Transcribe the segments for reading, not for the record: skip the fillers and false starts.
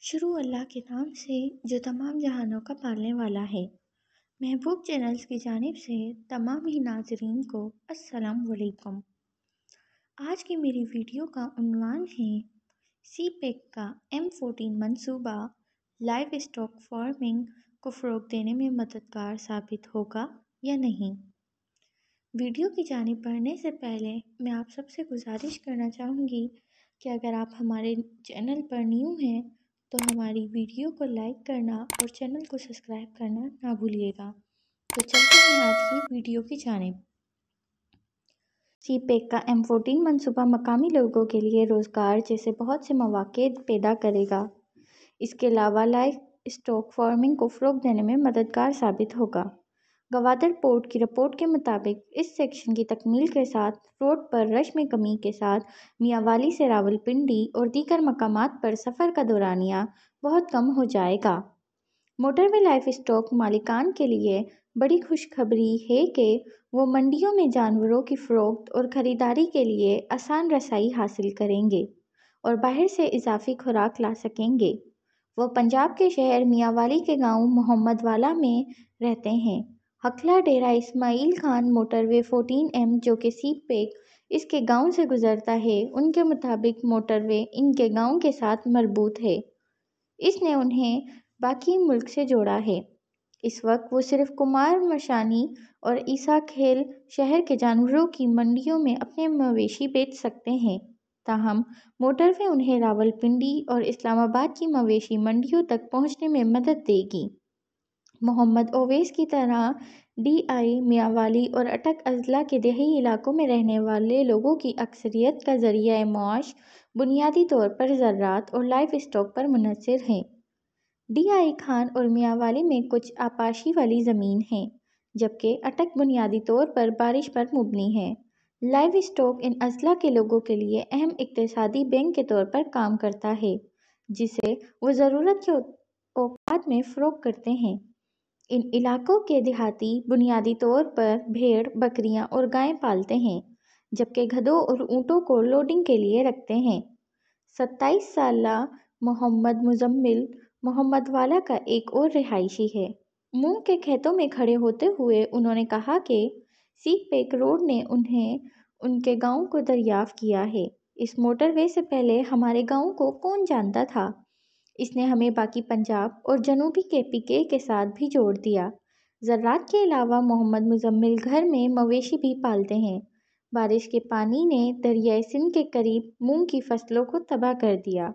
شروع اللہ کے نام سے جو تمام جہانوں کا پالنے والا ہے۔ محبوب چینلز کی جانب سے تمام ہی ناظرین کو السلام علیکم۔ آج کی میری ویڈیو کا عنوان ہے سی پیک کا M14 منصوبہ لائیو اسٹاک فارمنگ کو فروغ دینے میں مددگار ثابت ہوگا یا نہیں۔ ویڈیو کی جانب بڑھنے سے پہلے میں آپ سب سے گزارش کرنا چاہوں گی کہ اگر آپ ہمارے چینل پر نیو ہیں تو ہماری ویڈیو کو لائک کرنا اور چینل کو سبسکرائب کرنا نہ بھولیے گا۔ تو چلتے ہیں آج کی ویڈیو کی جانب۔ سی پیک کا M14 منصوبہ مقامی لوگوں کے لیے روزگار جیسے بہت سے مواقع پیدا کرے گا۔ اس کے علاوہ لائیو اسٹاک فارمنگ کو فروغ دینے میں مددگار ثابت ہوگا۔ گوادر پورٹ کی رپورٹ کے مطابق اس سیکشن کی تکمیل کے ساتھ روڈ پر رش میں کمی کے ساتھ میاں والی سے راولپنڈی اور دیگر مقامات پر سفر کا دورانیہ بہت کم ہو جائے گا۔ موٹر وے لائیو اسٹاک مالکان کے لیے بڑی خوشخبری ہے کہ وہ منڈیوں میں جانوروں کی فروخت اور خریداری کے لیے آسان رسائی حاصل کریں گے اور باہر سے اضافی خوراک لا سکیں گے۔ وہ پنجاب کے شہر میاں والی کے گاؤں محمد والا میں رہتے ہیں۔ ہکلا ڈیرہ اسماعیل خان موٹر وے 14M جو کہ سی پیک اس کے گاؤں سے گزرتا ہے، ان کے مطابق موٹر وے ان کے گاؤں کے ساتھ مربوط ہے۔ اس نے انہیں باقی ملک سے جوڑا ہے۔ اس وقت وہ صرف کمار مشانی اور عیسیٰ کھیل شہر کے جانوروں کی منڈیوں میں اپنے مویشی بیچ سکتے ہیں، تاہم موٹر وے انہیں راولپنڈی اور اسلام آباد کی مویشی منڈیوں تک پہنچنے میں مدد دے گی۔ محمد اویس کی طرح ڈی آئی میاں والی اور اٹک اضلاع کے دیہی علاقوں میں رہنے والے لوگوں کی اکثریت کا ذریعہ معاش بنیادی طور پر زراعت اور لائیو اسٹاک پر منحصر ہے۔ ڈی آئی خان اور میاں والی میں کچھ آبپاشی والی زمین ہے، جبکہ اٹک بنیادی طور پر بارش پر مبنی ہے۔ لائیو اسٹاک ان اضلاع کے لوگوں کے لیے اہم اقتصادی بینک کے طور پر کام کرتا ہے، جسے وہ ضرورت کے اوقات میں فروخت کرتے ہیں۔ ان علاقوں کے دیہاتی بنیادی طور پر بھیڑ، بکریاں اور گائیں پالتے ہیں، جبکہ گدھوں اور اونٹوں کو لوڈنگ کے لیے رکھتے ہیں۔ 27 سالہ محمد مزمل محمد والا کا ایک اور رہائشی ہے۔ مونگ کے کھیتوں میں کھڑے ہوتے ہوئے انہوں نے کہا کہ سی پیک روڈ نے انہیں ان کے گاؤں کو دریافت کیا ہے۔ اس موٹر وے سے پہلے ہمارے گاؤں کو کون جانتا تھا؟ اس نے ہمیں باقی پنجاب اور جنوبی KPK کے ساتھ بھی جوڑ دیا۔ زراعت کے علاوہ محمد مزمل گھر میں مویشی بھی پالتے ہیں۔ بارش کے پانی نے دریائے سندھ کے قریب مونگ کی فصلوں کو تباہ کر دیا۔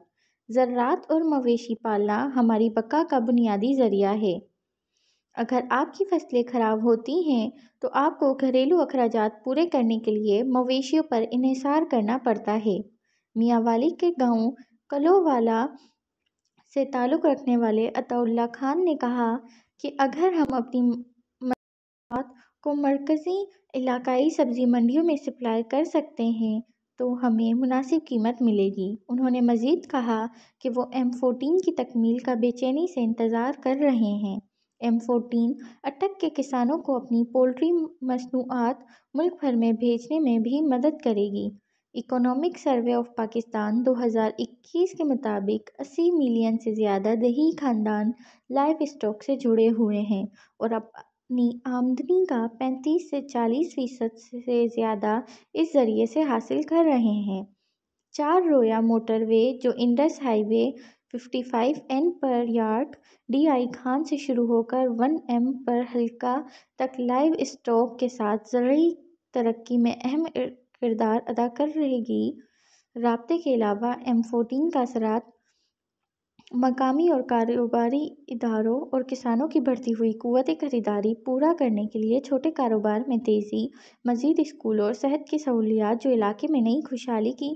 زراعت اور مویشی پالنا ہماری بقا کا بنیادی ذریعہ ہے۔ اگر آپ کی فصلیں خراب ہوتی ہیں تو آپ کو گھریلو اخراجات پورے کرنے کے لیے مویشیوں پر انحصار کرنا پڑتا ہے۔ میاں والی کے گاؤں کلو والا سے تعلق رکھنے والے عطا اللہ خان نے کہا کہ اگر ہم اپنی مصنوعات کو مرکزی علاقائی سبزی منڈیوں میں سپلائی کر سکتے ہیں تو ہمیں مناسب قیمت ملے گی۔ انہوں نے مزید کہا کہ وہ M14 کی تکمیل کا بے چینی سے انتظار کر رہے ہیں۔ M14 اٹک کے کسانوں کو اپنی پولٹری مصنوعات ملک بھر میں بھیجنے میں بھی مدد کرے گی۔ اکنامک سروے آف پاکستان 2021 کے مطابق 80 ملین سے زیادہ دیہی خاندان لائیو اسٹاک سے جڑے ہوئے ہیں اور اپنی آمدنی کا 35 سے 40% سے زیادہ اس ذریعے سے حاصل کر رہے ہیں۔ 4 رویا موٹر وے جو Indus high way 55N per yard D I Khan سے شروع ہو کر 1M پر حلقہ تک لائیو اسٹاک کے ساتھ زرعی ترقی میں اہم کردار ادا کر رہے گی۔ رابطے کے علاوہ M14 کا اثرات مقامی اور کاروباری اداروں اور کسانوں کی بڑھتی ہوئی قوت خریداری پورا کرنے کے لیے چھوٹے کاروبار میں تیزی، مزید اسکولوں اور صحت کی سہولیات جو علاقے میں نئی خوشحالی کی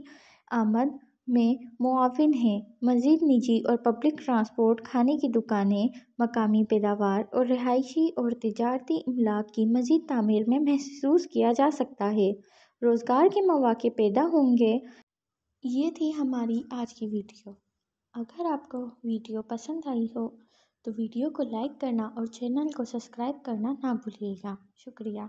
آمد میں معاون ہیں، مزید نجی اور پبلک ٹرانسپورٹ، کھانے کی دکانیں، مقامی پیداوار اور رہائشی اور تجارتی املاک کی مزید تعمیر میں محسوس کیا جا سکتا ہے۔ روزگار کے مواقع پیدا ہوں گے۔ یہ تھی ہماری آج کی ویڈیو۔ اگر آپ کو ویڈیو پسند آئی ہو تو ویڈیو کو لائک کرنا اور چینل کو سبسکرائب کرنا نہ بھولیے گا۔ شکریہ۔